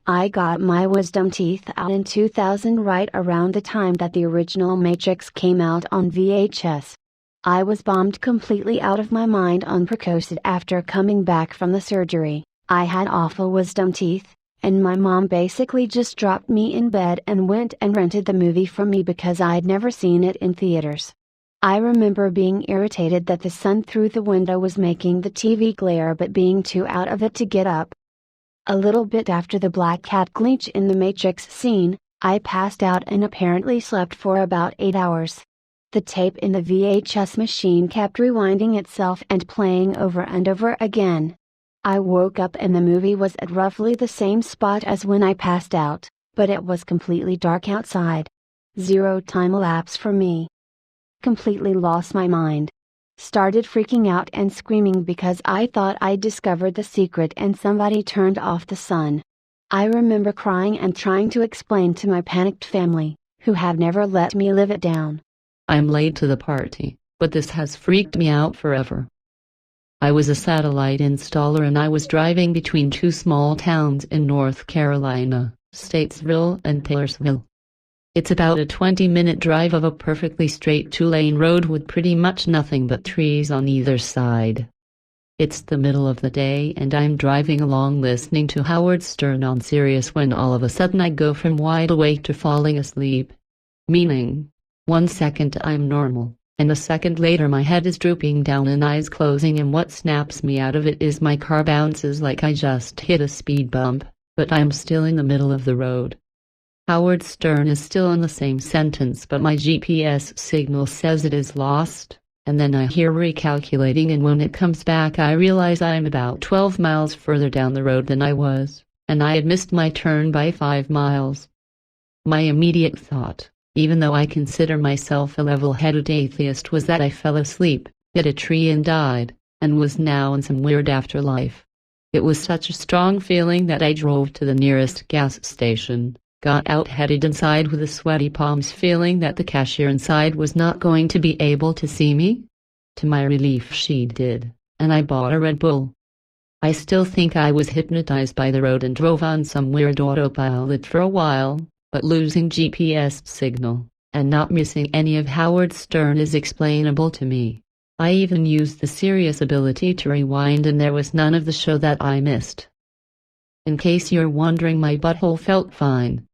I got my wisdom teeth out in 2000, right around the time that the original Matrix came out on VHS. I was bombed completely out of my mind on Percocet after coming back from the surgery. I had awful wisdom teeth, and my mom basically just dropped me in bed and went and rented the movie for me because I'd never seen it in theaters. I remember being irritated that the sun through the window was making the TV glare but being too out of it to get up. A little bit after the black cat glitch in the Matrix scene, I passed out and apparently slept for about 8 hours. The tape in the VHS machine kept rewinding itself and playing over and over again. I woke up and the movie was at roughly the same spot as when I passed out, but it was completely dark outside. Zero time elapse for me. Completely lost my mind. Started freaking out and screaming because I thought I'd discovered the secret and somebody turned off the sun. I remember crying and trying to explain to my panicked family, who have never let me live it down. I'm late to the party, but this has freaked me out forever. I was a satellite installer and I was driving between two small towns in North Carolina, Statesville and Taylorsville. It's about a 20-minute drive of a perfectly straight 2-lane road with pretty much nothing but trees on either side. It's the middle of the day and I'm driving along listening to Howard Stern on Sirius when all of a sudden I go from wide awake to falling asleep. Meaning, 1 second I'm normal, and a second later my head is drooping down and eyes closing, and what snaps me out of it is my car bounces like I just hit a speed bump, but I'm still in the middle of the road. Howard Stern is still in the same sentence but my GPS signal says it is lost, and then I hear recalculating, and when it comes back I realize I'm about 12 miles further down the road than I was, and I had missed my turn by 5 miles. My immediate thought, even though I consider myself a level-headed atheist, was that I fell asleep, hit a tree and died, and was now in some weird afterlife. It was such a strong feeling that I drove to the nearest gas station, got out, headed inside with the sweaty palms, feeling that the cashier inside was not going to be able to see me. To my relief she did, and I bought a Red Bull. I still think I was hypnotized by the road and drove on some weird autopilot for a while, but losing GPS signal, and not missing any of Howard Stern is explainable to me. I even used the Sirius ability to rewind and there was none of the show that I missed. In case you're wondering, my butthole felt fine,